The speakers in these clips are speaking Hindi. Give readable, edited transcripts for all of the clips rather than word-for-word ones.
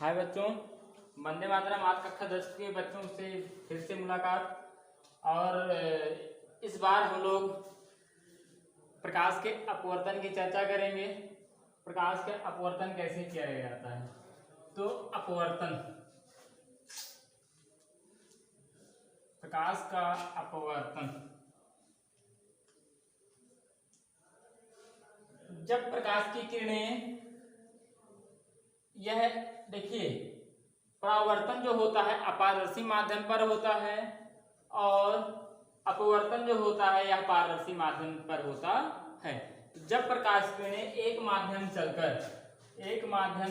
हाय बच्चों, वंदे मातरम। आज कक्षा 10 के बच्चों से फिर से मुलाकात। और इस बार हम लोग प्रकाश के अपवर्तन की चर्चा करेंगे। प्रकाश के अपवर्तन कैसे किया जाता है। तो अपवर्तन, प्रकाश का अपवर्तन, जब प्रकाश की किरणें, यह देखिए, परावर्तन जो होता है अपारदर्शी माध्यम पर होता है और अपवर्तन जो होता है यह पारदर्शी माध्यम पर होता है। जब प्रकाश की किरणें एक माध्यम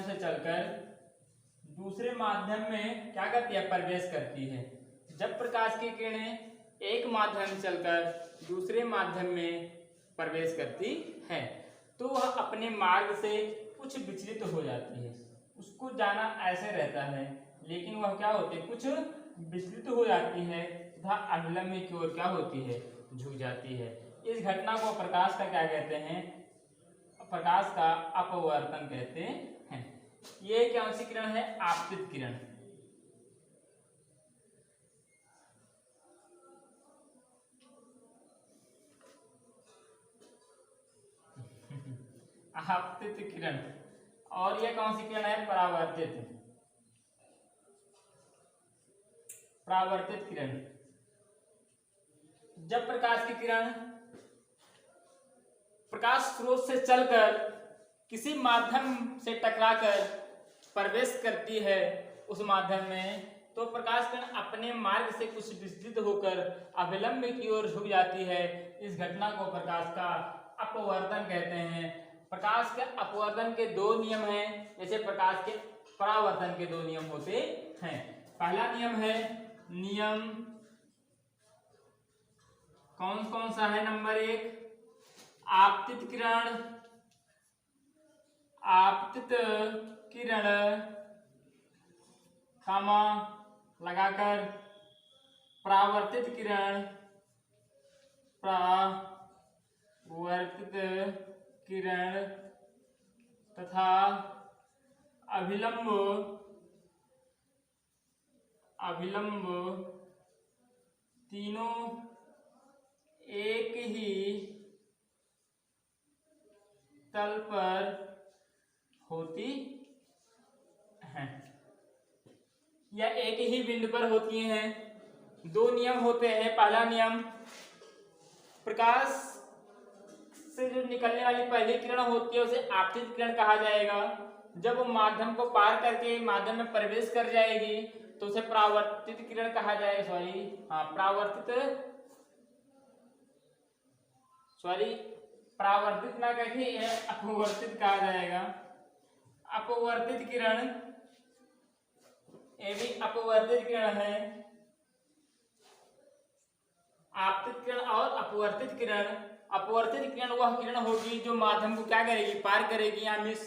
से चलकर दूसरे माध्यम में क्या करती है, प्रवेश करती है। जब प्रकाश की किरणें एक माध्यम से चलकर दूसरे माध्यम में प्रवेश करती है तो वह अपने मार्ग से कुछ विचलित हो जाती है। उसको जाना ऐसे रहता है लेकिन वह क्या होती है, कुछ विचलित हो जाती है तथा अभिलंब की ओर क्या होती है, झुक जाती है। इस घटना को प्रकाश का क्या कहते हैं, प्रकाश का अपवर्तन कहते हैं। ये कौन सी किरण है, आपतित किरण। आपतित किरण। और यह कौन सी किरण है, परावर्तित किरण। जब प्रकाश की किरण प्रकाश स्रोत से चलकर किसी माध्यम से टकराकर प्रवेश करती है उस माध्यम में, तो प्रकाश किरण अपने मार्ग से कुछ विचलित होकर अभिलंब की ओर झुक जाती है। इस घटना को प्रकाश का अपवर्तन कहते हैं। प्रकाश के अपवर्तन के दो नियम हैं, जैसे प्रकाश के परावर्तन के दो नियम होते हैं। पहला नियम है, नियम कौन कौन सा है, नंबर 1, आपतित किरण कामा लगाकर परावर्तित किरण तथा अभिलंब तीनों एक ही तल पर होती हैं या एक ही बिंदु पर होती हैं। दो नियम होते हैं। पहला नियम, प्रकाश से जो निकलने वाली पहली किरण होती है उसे आपतित किरण कहा जाएगा। जब वो माध्यम को पार करके माध्यम में प्रवेश कर जाएगी तो उसे परावर्तित किरण कहा जाएगा। परावर्तित ना कहिए, यह अपवर्तित कहा जाएगा। अपवर्तित किरण, ये भी अपवर्तित किरण है। आपतित किरण और अपवर्तित किरण। अपवर्तित किरण वह किरण होगी जो माध्यम को क्या करेगी, पार करेगी। यहां मिस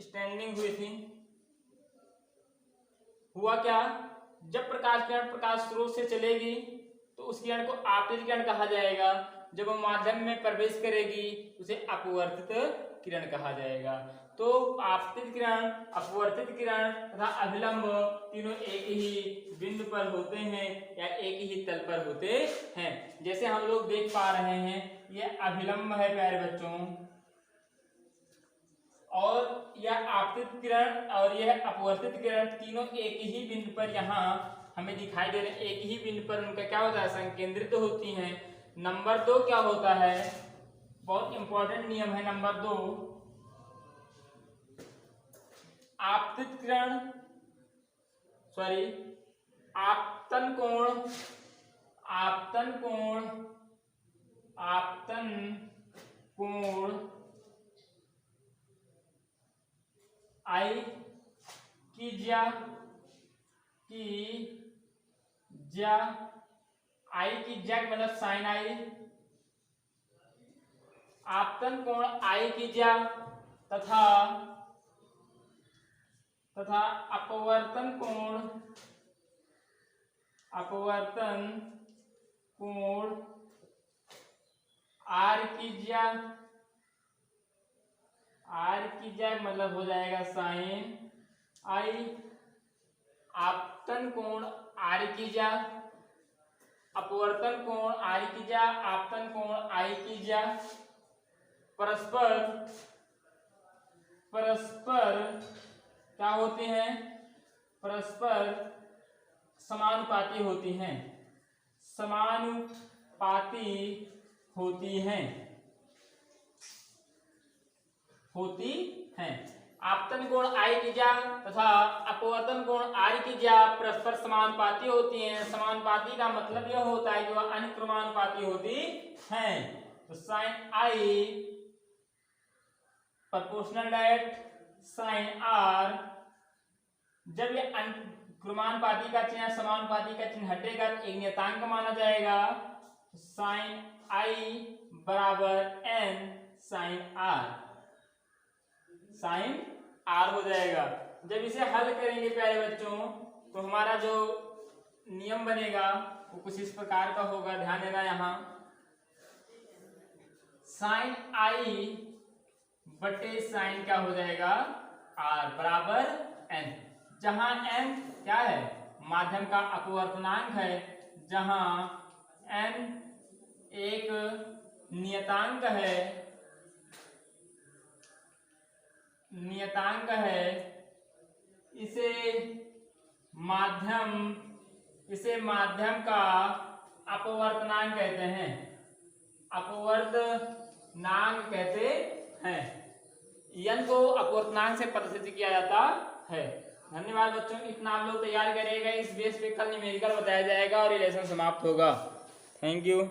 स्टैंडिंग हुई थी। हुआ क्या, जब प्रकाश किरण प्रकाश स्रोत से चलेगी तो उस किरण को आपतित किरण कहा जाएगा। जब वो माध्यम में प्रवेश करेगी उसे अपवर्तित किरण कहा जाएगा। तो आपतित किरण, अपवर्तित किरण तथा अभिलंब तीनों एक ही बिंदु पर होते हैं या एक ही तल पर होते हैं। जैसे हम लोग देख पा रहे हैं, यह अभिलंब है प्यारे बच्चों, और यह आपतित किरण और यह अपवर्तित किरण तीनों एक ही बिंदु पर यहाँ हमें दिखाई दे रहे हैं। एक ही बिंदु पर उनका क्या होता है, संकेंद्रित होती हैं। नंबर 2 क्या होता है, बहुत इंपॉर्टेंट नियम है नंबर 2, आपतित किरण आपतन कोण आई की ज्या मतलब साइन आई, आपतन कोण आई की ज्या तथा अपवर्तन कोण आर की ज्या आर की जगह मतलब हो जाएगा साइन आई, आपतन कोण आर की जगह, अपवर्तन कोण आर की जगह, आपतन कोण आई की जगह, परस्पर क्या होते हैं, परस्पर समानुपाती होती हैं, समानुपाती होती हैं, आपतन कोण आई की जगह तथा अपवर्तन कोण आर की जगह परस्पर समानुपाती होती हैं। समानुपाती का मतलब यह होता है कि वह अनुक्रमानुपाती होती हैं। तो sine i proportional that sine r, जब ये अनुक्रमानुपाती का चिन्ह समानुपाती का चिन्ह हटेगा तो एक नियतांक माना जाएगा। तो साइन आई बराबर n sine r, sine r हो जाएगा। जब इसे हल करेंगे प्यारे बच्चों तो हमारा जो नियम बनेगा वो कुछ इस प्रकार का होगा, ध्यान देना। यहाँ साइन आई बटे साइन क्या हो जाएगा, आर बराबर एन, जहां एन क्या है, माध्यम का अपवर्तनांक है, जहां एन एक नियतांक है, इसे माध्यम का अपवर्तनांक कहते हैं, अपवर्तनांक कहते हैं। n को अपवर्तनांक से प्रदर्शित किया जाता है। धन्यवाद बच्चों, इतना आप लोग तैयार करिएगा। इस बेस पे कल न्यूमेरिकल बताया जाएगा और रिलेशन समाप्त होगा। Thank you.